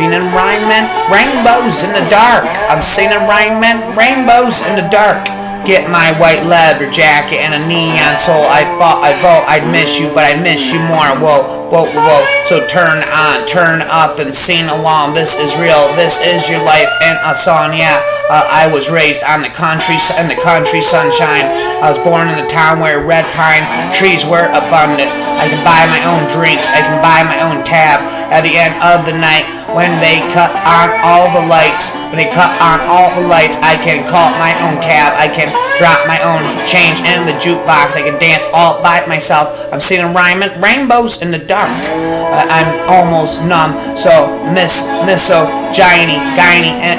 Seen and rhyming rainbows in the dark. I'm seen and rhyming rainbows in the dark. Get my white leather jacket and a neon soul. I thought I'd miss you, but I miss you more. Whoa, whoa, whoa. So turn on, turn up and sing along. This is real, this is your life and a song, yeah. I was raised on the country, in the country sunshine. I was born in the town where red pine trees were abundant. I can buy my own drinks, I can buy my own tab. At the end of the night, when they cut on all the lights, I can call my own cab. I can drop my own change in the jukebox. I can dance all by myself. I'm singing rhyming rainbows in the dark. I'm almost numb, so misogyny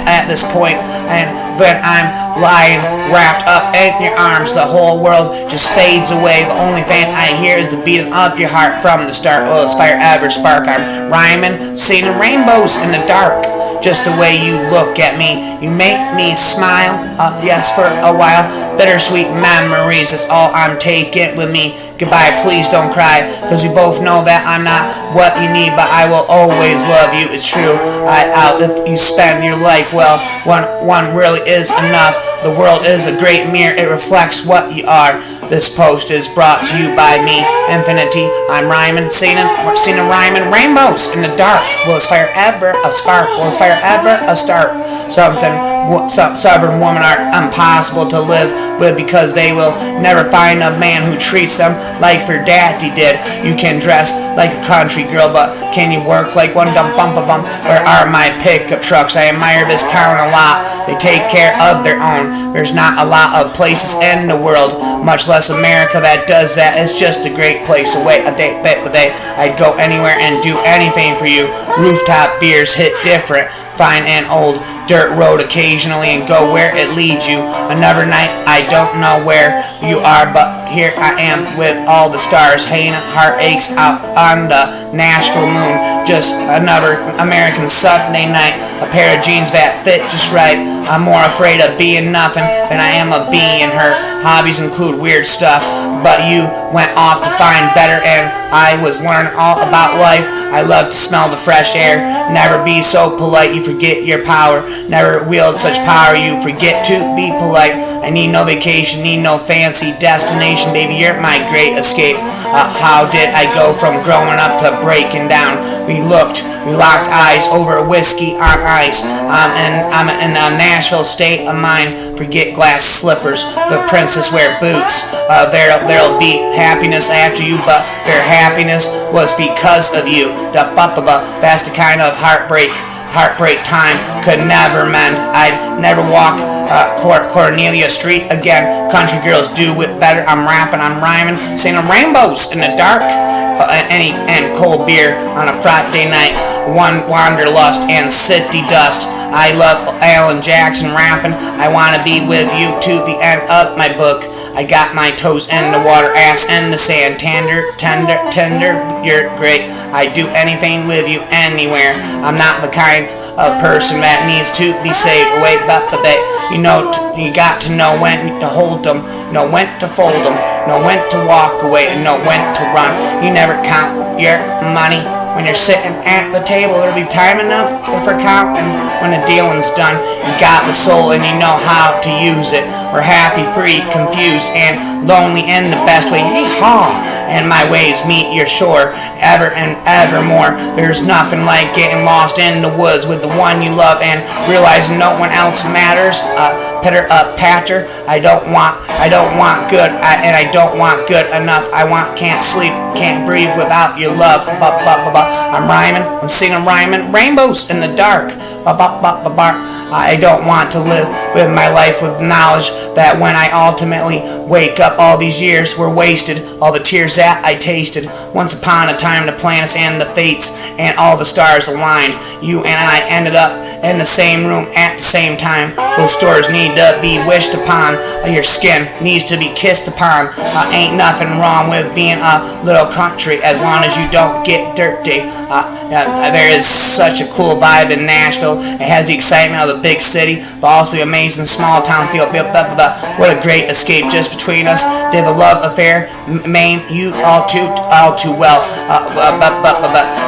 at this point. And when I'm lying wrapped up in your arms, the whole world just fades away. The only thing I hear is the beating of your heart from the start. Will this fire ever spark? I'm rhyming, singing rainbows in the dark. Just the way you look at me, you make me smile. Yes, for a while. Bittersweet memories, that's all I'm taking with me. Goodbye, please don't cry, cause we both know that I'm not what you need, but I will always love you, it's true. If you spend your life well, one really is enough. The world is a great mirror, it reflects what you are. This post is brought to you by me, Infinity. I'm rhyming, singing, rhyming rainbows in the dark. Will this fire ever a spark? Will this fire ever a start? Southern women are impossible to live with because they will never find a man who treats them like their daddy did. You can dress like a country girl, but can you work like one? Dum bum ba bum. Where are my pickup trucks? I admire this town a lot. They take care of their own. There's not a lot of places in the world, much less America, that does that. It's just a great place away. I'd go anywhere and do anything for you. Rooftop beers hit different. Find an old dirt road occasionally and go where it leads you. Another night, I don't know where you are, but here I am with all the stars hanging heartaches out on the Nashville moon. Just another American Sunday night. A pair of jeans that fit just right. I'm more afraid of being nothing than I am of being her. Hobbies include weird stuff, but you went off to find better, and I was learning all about life. I love to smell the fresh air. Never be so polite, you forget your power. Never wield such power, you forget to be polite. I need no vacation, need no fancy destination, baby, you're my great escape. How did I go from growing up to breaking down? We locked eyes over whiskey on ice. I'm in a Nashville state of mind. Forget glass slippers, the princess wear boots. There'll be happiness after you, but their happiness was because of you. That's the kind of heartbreak time could never mend. I'd never walk Cornelia Street again. Country girls do it better. I'm rapping, I'm rhyming, singing rainbows in the dark. And cold beer on a Friday night. One wanderlust and city dust. I love Alan Jackson rapping. I wanna be with you to the end of my book. I got my toes in the water, ass in the sand. Tender, you're great. I'd do anything with you anywhere. I'm not the kind of person that needs to be saved. Wait, you got to know when to hold them, know when to fold them, know when to walk away, and know when to run. You never count your money. When you're sitting at the table, there'll be time enough for counting. When the dealing's done, you got the soul and you know how to use it. We're happy, free, confused, and lonely in the best way. Yeehaw! And my waves meet your shore ever and evermore. There's nothing like getting lost in the woods with the one you love and realizing no one else matters. Pitter up, patcher. I don't want good, and I don't want good enough. I want can't sleep, can't breathe without your love. I'm rhyming, I'm singing rhyming rainbows in the dark. I don't want to live with my life with knowledge that when I ultimately wake up, all these years were wasted. All the tears that I tasted. Once upon a time, the planets and the fates and all the stars aligned. You and I ended up in the same room at the same time. Those stores need to be wished upon. Your skin needs to be kissed upon. Ain't nothing wrong with being a little country as long as you don't get dirty. There is such a cool vibe in Nashville. It has the excitement of the big city, but also the amazing small town feel. What a great escape just between us. Did a love affair, Maine, you all too well.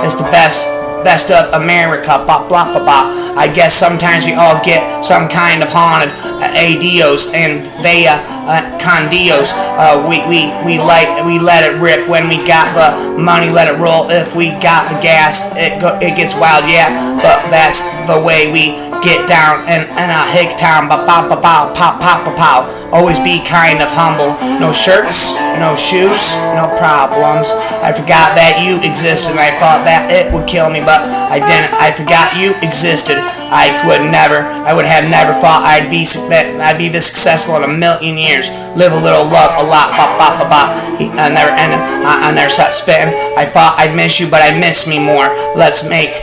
It's the best best of America, blah blah blah blah. I guess sometimes we all get some kind of haunted adios and vea condios. We let it rip when we got the money, let it roll. If we got the gas, it gets wild, yeah. But that's the way we get down in a hick town. Ba ba ba ba pop pop pa pow. Always be kind of humble. No shirts, no shoes, no problems. I forgot that you existed. I thought that it would kill me, but I didn't. I forgot you existed. I would have never thought I'd be this successful in a million years. Live a little, love a lot, ba ba ba ba. I never stopped spitting. I thought I'd miss you, but I miss me more. Let's make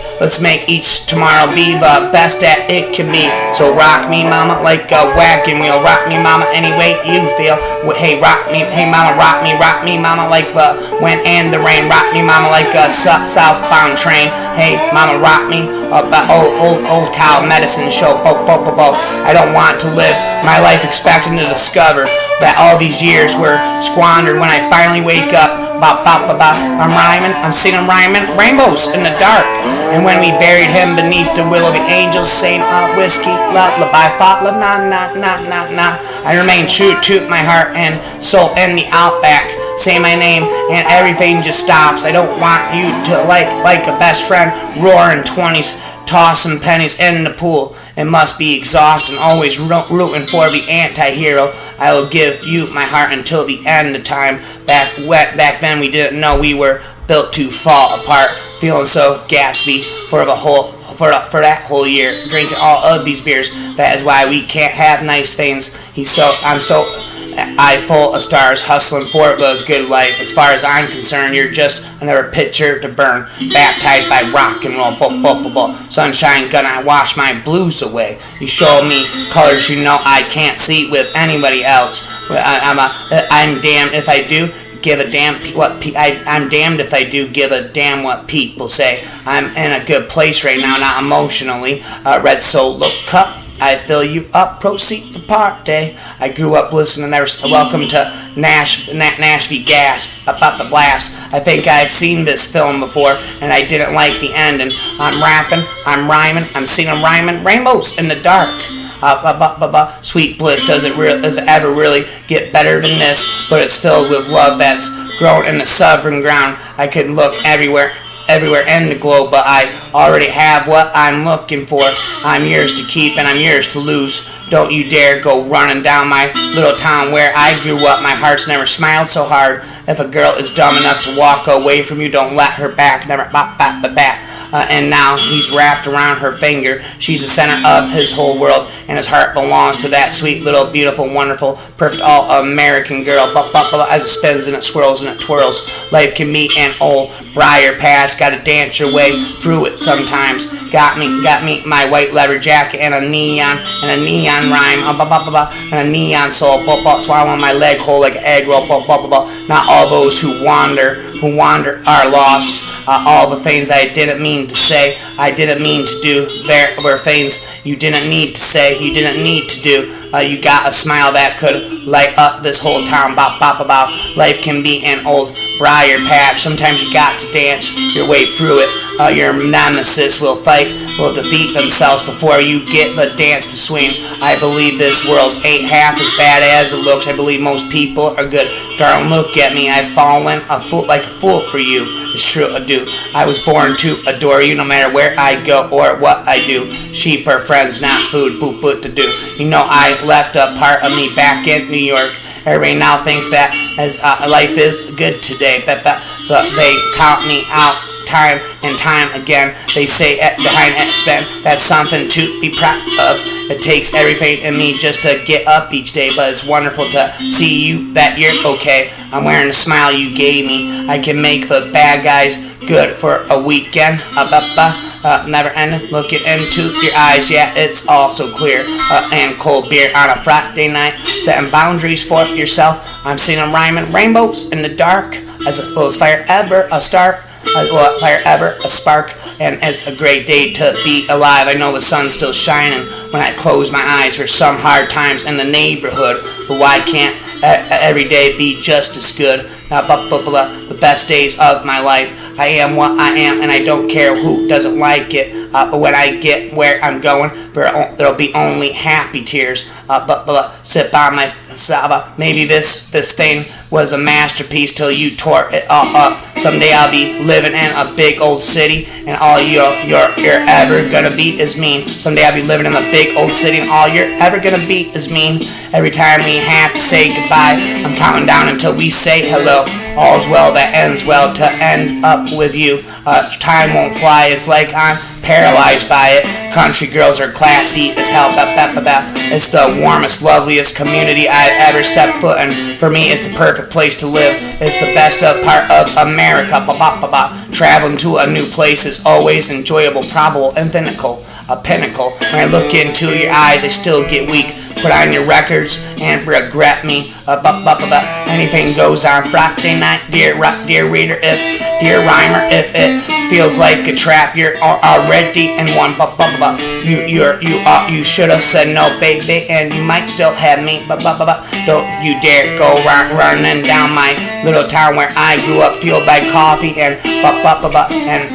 each tomorrow be the best that it can be. So rock me, mama, like a wagon wheel. Rock me, mama, any way you feel. Hey, rock me, hey, mama, rock me, mama, like the wind and the rain. Rock me, mama, like a southbound train. Hey, mama, rock me, old cow medicine show. Bo bo bo bo. I don't want to live my life expecting to discover that all these years were squandered when I finally wake up. Bop, bop, bop, bop. I'm rhyming, I'm seen him rhyming, rainbows in the dark. And when we buried him beneath the will of the angels, same whiskey, lullaby, thought, la, na, na, na, na, na. I remain true to my heart and soul in the outback. Say my name and everything just stops. I don't want you to like a best friend, roaring 20s, tossing pennies in the pool. It must be exhausting, always rooting for the anti-hero. I will give you my heart until the end of time. Back then we didn't know we were built to fall apart. Feeling so Gatsby for that whole year, drinking all of these beers. That is why we can't have nice things. I'm full of stars, hustling for the good life. As far as I'm concerned, you're just another picture to burn, baptized by rock and roll. Bo, bo, bo, bo. Sunshine gonna wash my blues away. You show me colors you know I can't see with anybody else. I'm damned if I do. Give a damn I'm damned if I do give a damn what people say. I'm in a good place right now, not emotionally. Red Solo Cup, I fill you up, proceed to party. I grew up listening to Welcome to Nashville Gas, about the blast. I think I've seen this film before, and I didn't like the ending. I'm rapping, I'm rhyming, I'm singing rhyming, rainbows in the dark. Sweet bliss does it ever really get better than this? But it's filled with love that's grown in the sovereign ground. I could look everywhere in the globe, but I already have what I'm looking for. I'm yours to keep and I'm yours to lose. Don't you dare go running down my little town where I grew up. My heart's never smiled so hard. If a girl is dumb enough to walk away from you, don't let her back. Never back. And now he's wrapped around her finger. She's the center of his whole world, and his heart belongs to that sweet little, beautiful, wonderful, perfect, all-American girl. As it spins and it swirls and it twirls, life can be an old briar patch. Gotta dance your way through it sometimes. Got me my white leather jacket and a neon rhyme, and a neon soul. Swallowing my leg whole like an egg roll. Not all those who wander are lost. All the things I didn't mean to say, I didn't mean to do. There were things you didn't need to say, you didn't need to do. You got a smile that could light up this whole town. Life can be an old briar patch. Sometimes you got to dance your way through it. Your nemesis will defeat themselves before you get the dance to swing. I believe this world ain't half as bad as it looks. I believe most people are good. Darling, look at me. I've fallen like a fool for you. It's true, I do. I was born to adore you no matter where I go or what I do. Sheep are friends, not food, boot to do. You know I left a part of me back in New York. Everybody now thinks that as life is good today, but they count me out time and time again. They say behind X-Men, that's something to be proud of. It takes everything in me just to get up each day, but it's wonderful to see you, that you're okay. I'm wearing a smile you gave me. I can make the bad guys good for a weekend. Never ending, looking into your eyes, yeah, it's all so clear. And cold beer on a Friday night, setting boundaries for yourself. I'm seeing them rhyming, rainbows in the dark, as a full fire ever a start. Fire ever a spark, and it's a great day to be alive. I know the sun's still shining when I close my eyes for some hard times in the neighborhood, but why can't every day be just as good? the best days of my life. I am what I am, and I don't care who doesn't like it. But when I get where I'm going, there'll be only happy tears. Sit by my saba. Maybe this thing was a masterpiece till you tore it all up. Someday I'll be living in a big old city, and all you're ever gonna be is mean. Someday I'll be living in a big old city, and all you're ever gonna be is mean. Every time we have to say goodbye, I'm counting down until we say hello. All's well that ends well to end up with you. Time won't fly, it's like I'm paralyzed by it. Country girls are classy as hell. It's the warmest, loveliest community I've ever stepped foot in. For me, it's the perfect place to live. It's the best of part of America. Traveling to a new place is always enjoyable, probable, and a pinnacle. When I look into your eyes, I still get weak. Put on your records and regret me. Anything goes on Friday night, dear reader, dear rhymer, if it feels like a trap, you're already in one. You should have said no, baby, and you might still have me. Don't you dare go running down my little town where I grew up, fueled by coffee and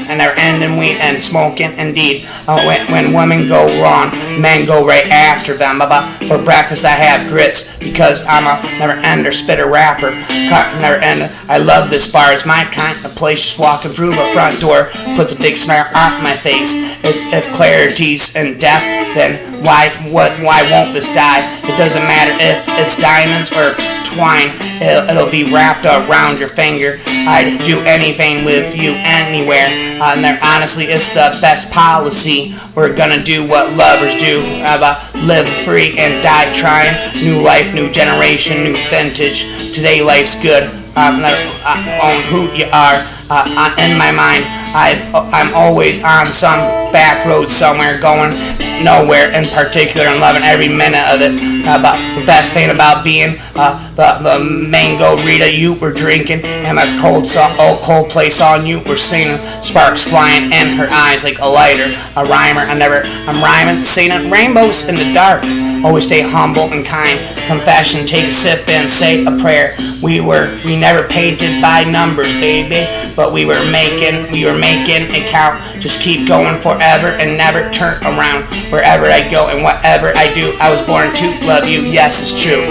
never ending weed and smoking. Indeed, when women go wrong, men go right after them. For breakfast I have grits because I'm a never-ender spitter rapper. Never ender. I love this bar. It's my kind of place. Just walking through the front door puts a big smile on my face. If clarity's in death, then why won't this die? It doesn't matter if it's diamonds or twine. It'll be wrapped around your finger. I'd do anything with you anywhere. Honestly, it's the best policy. We're gonna do what lovers do. Live free and die trying. New life, new generation, new vintage. Today life's good. On who you are. In my mind, I'm always on some back road somewhere, going nowhere in particular, and loving every minute of it. The best thing about being the mango Rita you were drinking, and the cold place on you were singing, sparks flying in her eyes like a lighter. A rhymer, I'm rhyming, singing rainbows in the dark. Always stay humble and kind. Confession, take a sip and say a prayer. We never painted by numbers, baby, but we were making it count. Just keep going forever and never turn around. Wherever I go and whatever I do, I was born to love you. Yes, it's true.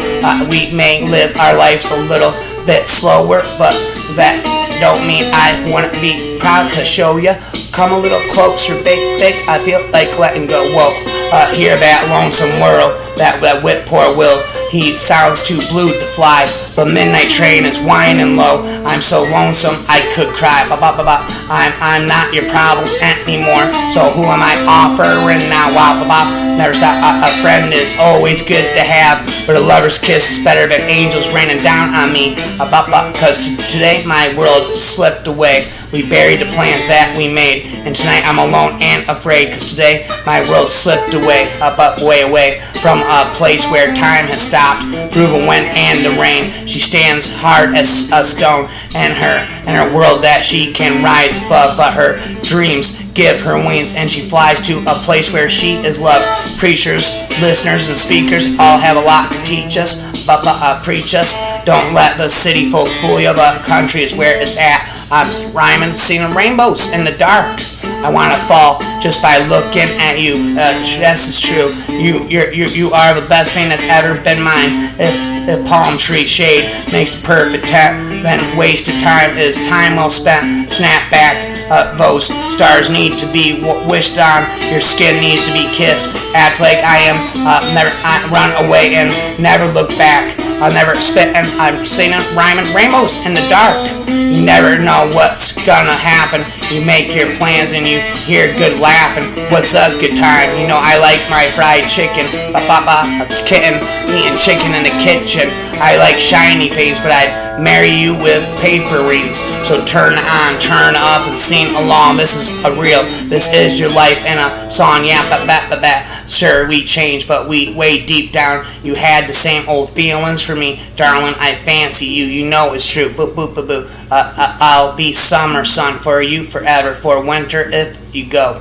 We may live our lives a little bit slower, but that don't mean I wouldn't be proud to show you. Come a little closer, big. I feel like letting go. Whoa, hear that lonesome whirl, that whip poor will. He sounds too blue to fly. The midnight train is whining low. I'm so lonesome I could cry. I'm not your problem anymore. So who am I offering now? Never stop. A friend is always good to have, but a lover's kiss is better than angels raining down on me. Cause today my world slipped away. We buried the plans that we made, and tonight I'm alone and afraid. Cause today my world slipped away, way away from a place where time has stopped, through the wind and the rain. She stands hard as a stone in her world that she can rise above, but her dreams give her wings, and she flies to a place where she is loved. Preachers, listeners, and speakers all have a lot to teach us, preach us. Don't let the city folk fool you. The country is where it's at. I'm rhyming, singing rainbows in the dark. I wanna fall just by looking at you. This is true. You are the best thing that's ever been mine. If palm tree shade makes a perfect tent, then wasted time is time well spent. Snap back. Those stars need to be wished on. Your skin needs to be kissed. Act like I am. Run away and never look back. I'll never spit, and I'm singing, rhyming rainbows in the dark. You never know what's gonna happen. You make your plans and you hear good laughing. What's a good time? You know I like my fried chicken. A kitten eating chicken in the kitchen. I like shiny things, but I'd marry you with paper rings. So turn on, turn up, and sing along. This is this is your life in a song. Yeah, sure, we changed, but we way deep down, you had the same old feelings for me, darling. I fancy you. You know it's true. Boo. I'll be summer sun for you forever. For winter, if you go.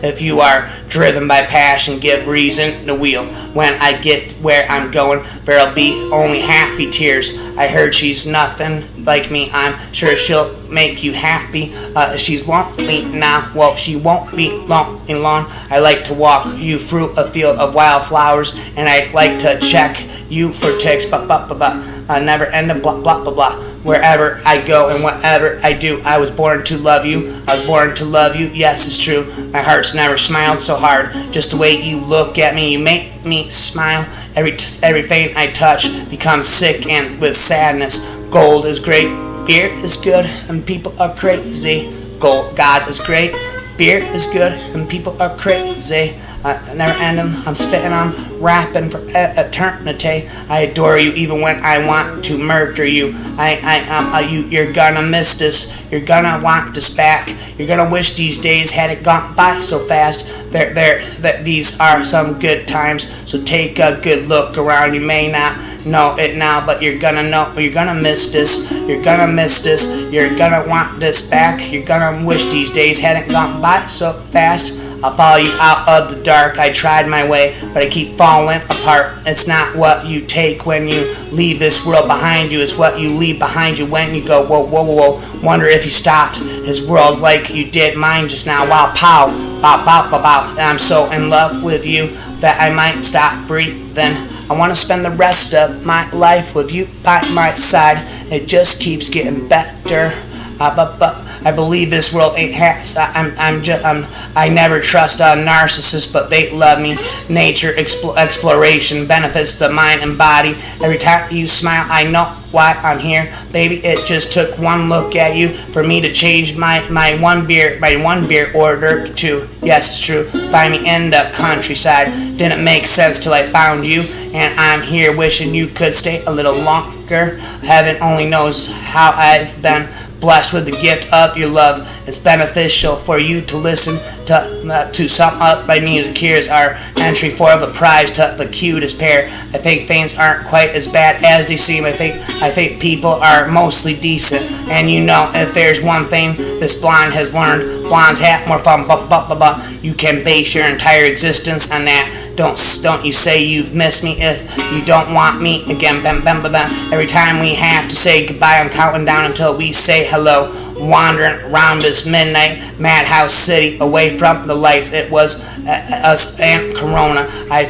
If you are driven by passion, give reason the wheel. When I get where I'm going, there'll be only happy tears. I heard she's nothing like me. I'm sure she'll make you happy. She's lonely now. Well, she won't be lonely long. I like to walk you through a field of wildflowers, and I'd like to check you for ticks. Never end of blah blah blah blah. Wherever I go and whatever I do, I was born to love you. I was born to love you. Yes, it's true. My heart's never smiled so hard. Just the way you look at me, you make me smile. Every vein I touch becomes sick and with sadness. Gold is great, beer is good, and people are crazy. God is great, beer is good, and people are crazy. Never ending, I'm spitting, I'm rapping for eternity. I adore you even when I want to murder you. You're gonna miss this. You're gonna want this back. You're gonna wish these days had it gone by so fast. These are some good times, so take a good look around. You may not know it now, but you're gonna know. You're gonna miss this. You're gonna miss this. You're gonna want this back. You're gonna wish these days hadn't gone by so fast. I'll follow you out of the dark. I tried my way, but I keep falling apart. It's not what you take when you leave this world behind you. It's what you leave behind you when you go, whoa, whoa, whoa, whoa. Wonder if you stopped his world like you did mine just now. Wow, pow, bow, bow, bow, bow. And I'm so in love with you that I might stop breathing. I want to spend the rest of my life with you by my side. It just keeps getting better. I believe this world ain't has. I never trust a narcissist, but they love me. Nature exploration benefits the mind and body. Every time you smile, I know why I'm here, baby. It just took one look at you for me to change my one beer order to yes, it's true. Find me in the countryside. Didn't make sense till I found you, and I'm here wishing you could stay a little longer. Heaven only knows how I've been blessed with the gift of your love. It's beneficial for you to listen to sum up my music. Here's our entry for the prize to the cutest pair. I think things aren't quite as bad as they seem. I think people are mostly decent. And you know, if there's one thing this blonde has learned, blondes have more fun. You can base your entire existence on that. Don't you say you've missed me if you don't want me again. Every time we have to say goodbye, I'm counting down until we say hello. Wandering around this midnight madhouse city, away from the lights. It was us and Corona. I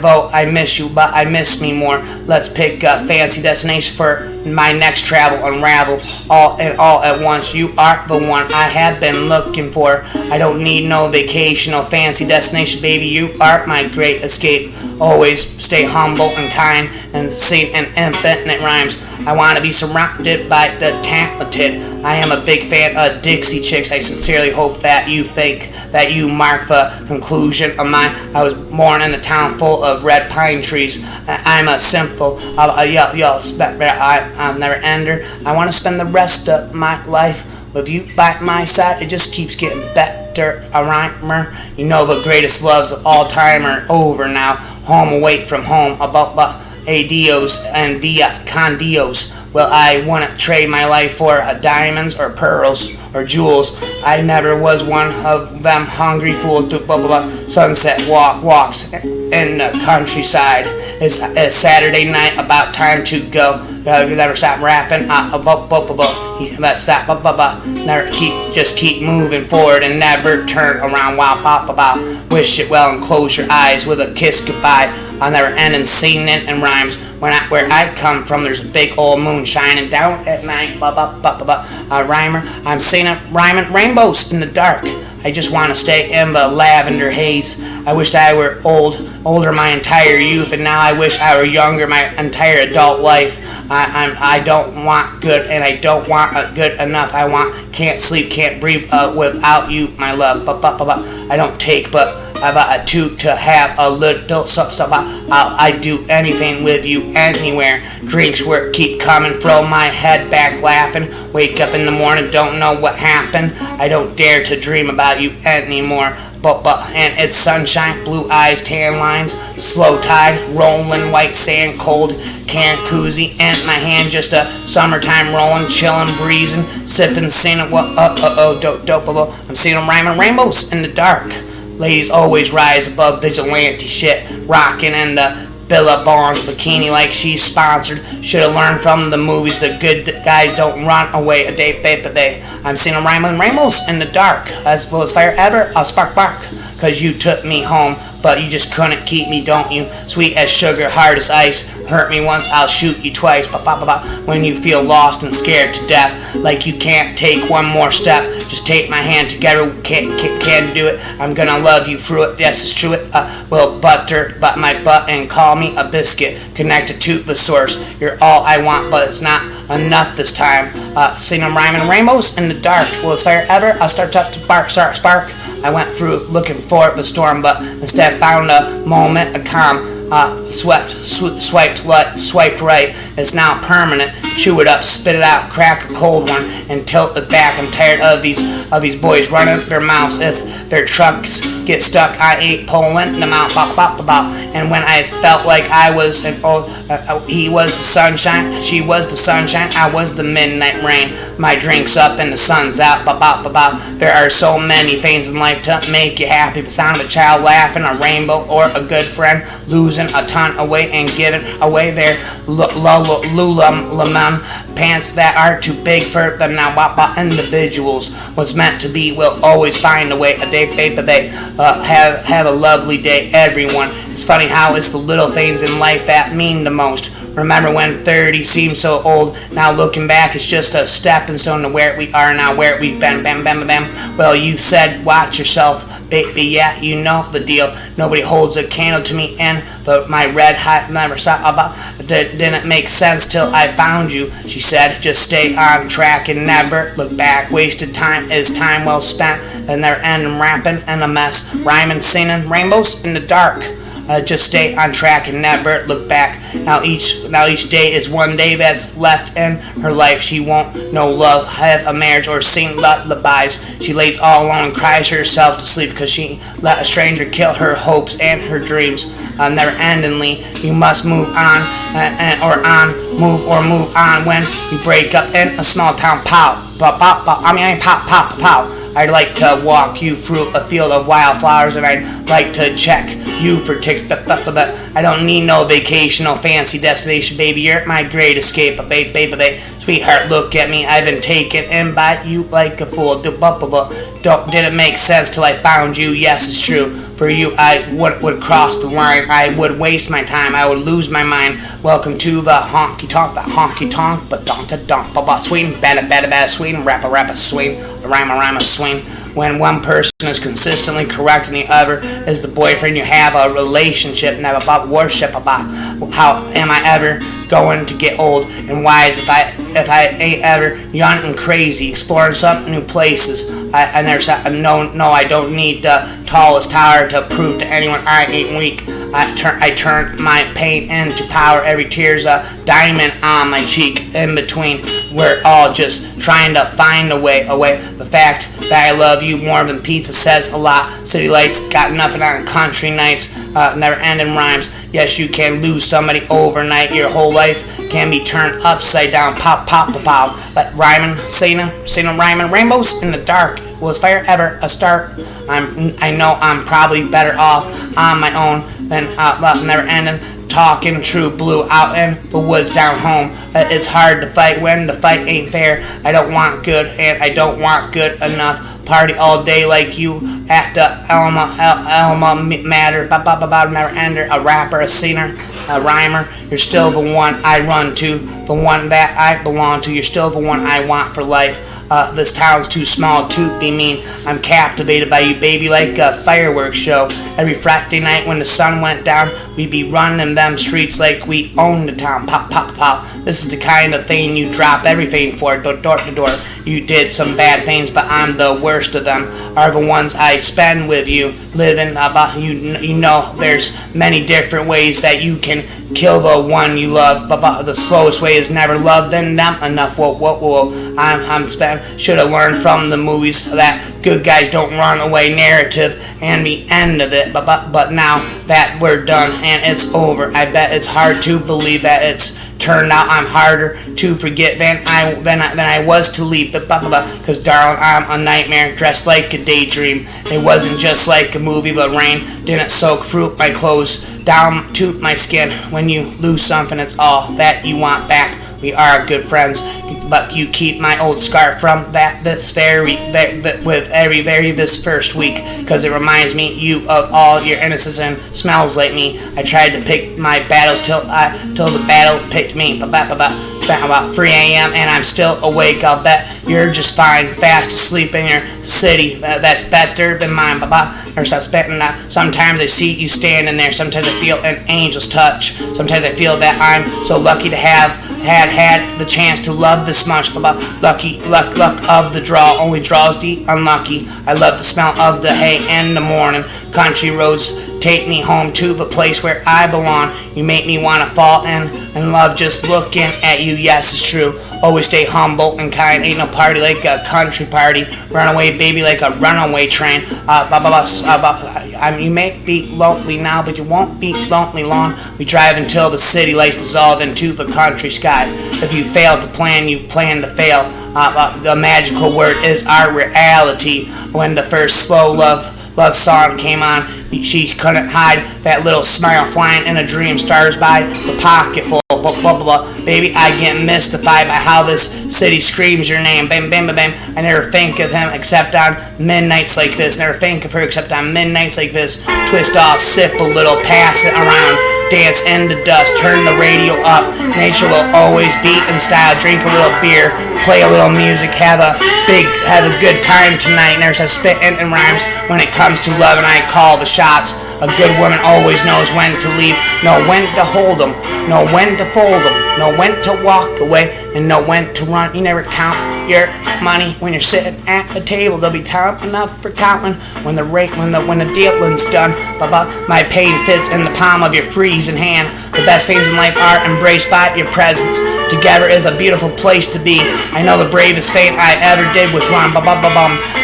vote, I miss you, but I miss me more. Let's pick a fancy destination for my next travel. Unravel all at once. You are the one I have been looking for. I don't need no vacation, no fancy destination, baby. You are my great escape. Always stay humble and kind and sing and infinite rhymes. I want to be surrounded by the talented. I am a big fan of Dixie Chicks. I sincerely hope that you think that you mark the conclusion of mine. I was born in a town full of red pine trees. I'm a simple, I'm never ender. I want to spend the rest of my life with you by my side. It just keeps getting better. A rhymer, you know the greatest loves of all time are over now. Home away from home, adios and via con Dios. Well, I wouldn't trade my life for diamonds or pearls or jewels. I never was one of them hungry fools. Sunset walks in the countryside. It's Saturday night, about time to go. Never stop rapping. Just keep moving forward and never turn around. Wow, wish it well and close your eyes with a kiss goodbye. I'll never end in singing and rhymes. Where I come from, there's a big old moon shining down at night. Rhymer, I'm singing, rhyming rainbows in the dark. I just want to stay in the lavender haze. I wished I were older my entire youth, and now I wish I were younger my entire adult life. I don't want good, and I don't want good enough. I want can't sleep, can't breathe without you, my love. I don't take, but to have a little something. I do anything with you anywhere. Drinks keep coming, throw my head back laughing. Wake up in the morning, don't know what happened. I don't dare to dream about you anymore. And it's sunshine, blue eyes, tan lines, slow tide, rolling white sand, cold can koozie in my hand, just a summertime rolling, chillin', breezing, sipping, singing, dope. I'm seeing them rhyming rainbows in the dark. Ladies always rise above vigilante shit, rocking in the Billabong bikini like she's sponsored. Should've learned from the movies. The good guys don't run away a day, babe, a day. I'm seeing a rhyme on rainbows in the dark. As well as fire ever, I'll spark bark. Cause you took me home, but you just couldn't keep me, don't you? Sweet as sugar, hard as ice. Hurt me once, I'll shoot you twice. When you feel lost and scared to death, like you can't take one more step, just take my hand together. Can do it. I'm gonna love you through it. Yes, it's true. Well, butt my butt and call me a biscuit. Connected to the source. You're all I want, but it's not enough this time. Sing them rhyming rainbows in the dark. Will it's fire ever? I'll start to bark, spark. I went through looking for the storm, but instead found a moment of calm. Swiped right. It's now permanent. Chew it up, spit it out, crack a cold one, and tilt it back. I'm tired of these boys running their mouths. If their trucks get stuck, I ain't pulling them out. And when I felt like I was he was the sunshine, she was the sunshine, I was the midnight rain. My drink's up and the sun's out. There are so many things in life to make you happy. The sound of a child laughing, a rainbow, or a good friend losing a ton away and giving away their Lululemon pants that are too big for them now. Individuals, what's meant to be will always find a way. A day, babe, a day. Have a lovely day, everyone. It's funny how it's the little things in life that mean the most. Remember when 30 seemed so old? Now looking back, it's just a stepping stone to where we are now, where we've been. Bam. Well, you've said, watch yourself, baby. Yeah, you know the deal. Nobody holds a candle to me, and my red hot never stop. Didn't make sense till I found you. She said, just stay on track and never look back. Wasted time is time well spent, and they're ending rapping and a mess. Rhyming, singing rainbows in the dark. Just stay on track and never look back. Now each day is one day that's left in her life. She won't know love, have a marriage, or sing lullabies. She lays all alone and cries herself to sleep because she let a stranger kill her hopes and her dreams. Never endingly, you must move on move on when you break up in a small town. Pow. I'd like to walk you through a field of wildflowers, and I'd like to check you for ticks, but I don't need no vacation, no fancy destination, baby. You're my great escape, baby. Sweetheart, look at me. I've been taken in by you like a fool. Didn't make sense till I found you. Yes, it's true. For you, I would cross the line. I would waste my time. I would lose my mind. Welcome to the honky tonk, but donk, swing, bada, swing, rapper, swing, rhyme, swing. When one person is consistently correct and the other is the boyfriend, you have a relationship, never about worship, about how am I ever going to get old and wise if I ain't ever young and crazy, exploring some new places. I don't need the tallest tower to prove to anyone I ain't weak. I turn my pain into power. Every tear's a diamond on my cheek. In between, we're all just trying to find a way. The fact that I love you more than pizza says a lot. City lights got nothing on country nights. Never ending rhymes. Yes, you can lose somebody overnight. Your whole life can be turned upside down. Pop. But rhyming, singing, rhyming rainbows in the dark. Will this fire ever a start? I know I'm probably better off on my own than never ending. Talking true blue out in the woods down home. It's hard to fight when the fight ain't fair. I don't want good and I don't want good enough. Party all day like you at the Alma Matter. Never ender. A rapper, a singer, a rhymer. You're still the one I run to, the one that I belong to. You're still the one I want for life. This town's too small to be mean. I'm captivated by you, baby, like a fireworks show. Every Friday night when the sun went down, we'd be running them streets like we own the town. Pop. This is the kind of thing you drop everything for, door to door. You did some bad things, but I'm the worst of them. Are the ones I spend with you, living about you. You know, there's many different ways that you can kill the one you love, but the slowest way is never loving them enough. Whoa. I'm spent. Should have learned from the movies that good guys don't run away narrative and the end of it. But now that we're done and it's over, I bet it's hard to believe that it's turned out I'm harder to forget than I was to leave. Cause darling, I'm a nightmare dressed like a daydream. It wasn't just like a movie. The rain didn't soak through my clothes. down to my skin. When you lose something, it's all that you want back. We are good friends, but you keep my old scar from this first week, cause it reminds me you of all your innocence and smells like me. I tried to pick my battles till the battle picked me. About 3 a.m. and I'm still awake. I'll bet you're just fine, fast asleep in your city. That's better than mine. Or stop spitting that. Sometimes I see you standing there. Sometimes I feel an angel's touch. Sometimes I feel that I'm so lucky to have had the chance to love this much. Luck of the draw. Only draws the unlucky. I love the smell of the hay in the morning. Country roads take me home to the place where I belong. You make me want to fall in love just looking at you. Yes, it's true. Always stay humble and kind. Ain't no party like a country party. Runaway baby like a runaway train. You may be lonely now, but you won't be lonely long. We drive until the city lights dissolve into the country sky. If you fail to plan, you plan to fail. The magical word is our reality. When the first slow love song came on, she couldn't hide that little smile flying in a dream. Stars by the pocket full. Baby, I get mystified by how this city screams your name. Bam, bam, bam, bam. I never think of him except on midnights like this. Never think of her except on midnights like this. Twist off, sip a little, pass it around. Dance in the dust, turn the radio up. Nature will always beat in style. Drink a little beer, play a little music, have a good time tonight. Never stop spitting and rhymes when it comes to love, and I call the shots. A good woman always knows when to leave, know when to hold them, know when to fold them, know when to walk away, and know when to run. You never count your money when you're sitting at the table. There'll be time enough for counting when the dealing's done. My pain fits in the palm of your freezing hand. The best things in life are embraced by your presence. Together is a beautiful place to be. I know the bravest thing I ever did was run.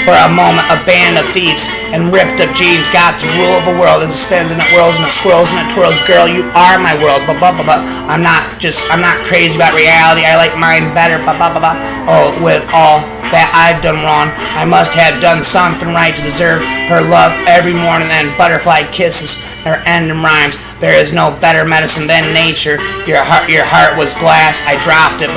For a moment, a band of thieves and ripped up jeans got to rule the world as it spins and it whirls and it swirls and it twirls. Girl, you are my world. I'm not crazy about reality. I like mine better. Oh, with all that I've done wrong, I must have done something right to deserve her love every morning and butterfly kisses. Her end in rhymes. There is no better medicine than nature. Your heart was glass. I dropped it.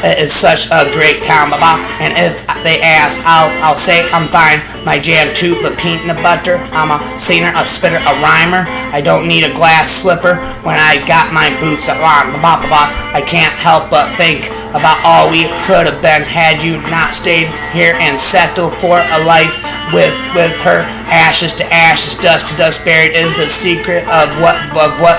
It is such a great town. And if they ask, I'll say I'm fine. My jam too, the peanut butter. I'm a singer, a spitter, a rhymer. I don't need a glass slipper when I got my boots on. I can't help but think about all we could have been had you not stayed here and settled for a life with her. Ashes to ashes, dust to dust, buried is the secret of what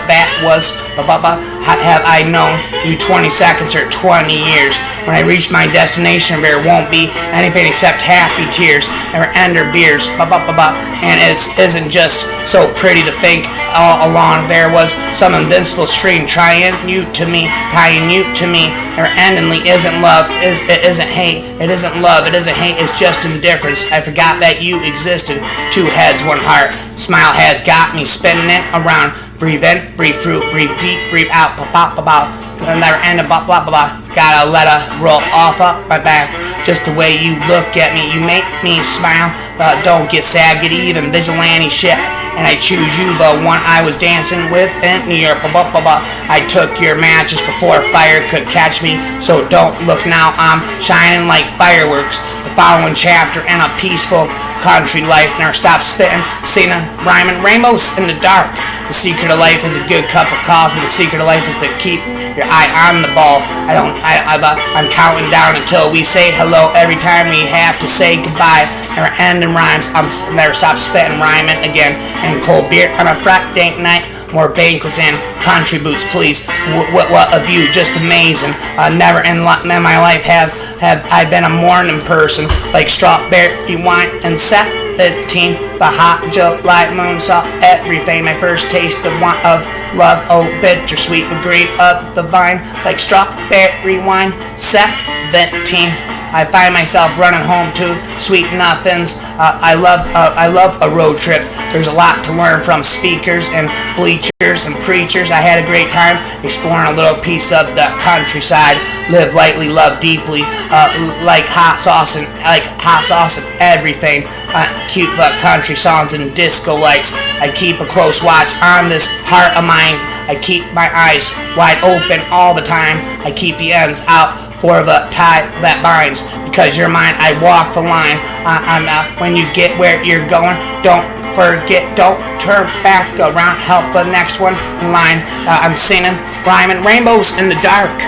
that was. Have I known you 20 seconds or 20 years? When I reach my destination, there won't be anything except happy tears or ender beers. And it isn't just so pretty to think all along there was some invincible string tying you to me. Or endingly isn't love, it isn't hate, it isn't love, it isn't hate, it's just indifference. I forgot that you existed. Two heads, one heart. Smile has got me spinning it around. Breathe in, breathe through, breathe deep, breathe out. Never end of Gotta let her roll off up my back. Just the way you look at me, you make me smile. Don't get sad, get even, vigilante shit. And I choose you, the one I was dancing with in New York. I took your matches before fire could catch me. So don't look now, I'm shining like fireworks. The following chapter in a peaceful country life. Never stop spitting, singing, rhyming, rainbows in the dark. The secret of life is a good cup of coffee. The secret of life is to keep your eye on the ball. I'm counting down until we say hello. Every time we have to say goodbye. Never end in rhymes. I'm never stop spitting, rhyming again. And cold beer on a Friday night. More banquets and country boots, please. What a view, just amazing. Never in my life have I been a morning person. Like strawberry wine and 17. The hot July moon saw everything. My first taste of love, oh bittersweet, the green of the vine. Like strawberry wine, 17. I find myself running home to sweet nothings. I love a road trip. There's a lot to learn from speakers and bleachers and preachers. I had a great time exploring a little piece of the countryside. Live lightly, love deeply, like hot sauce and everything. Cute country songs and disco lights. I keep a close watch on this heart of mine. I keep my eyes wide open all the time. I keep the ends out for the tie that binds. Because you're mine, I walk the line. When you get where you're going, don't forget, don't turn back around. Help the next one in line. I'm singing, rhyming rainbows in the dark.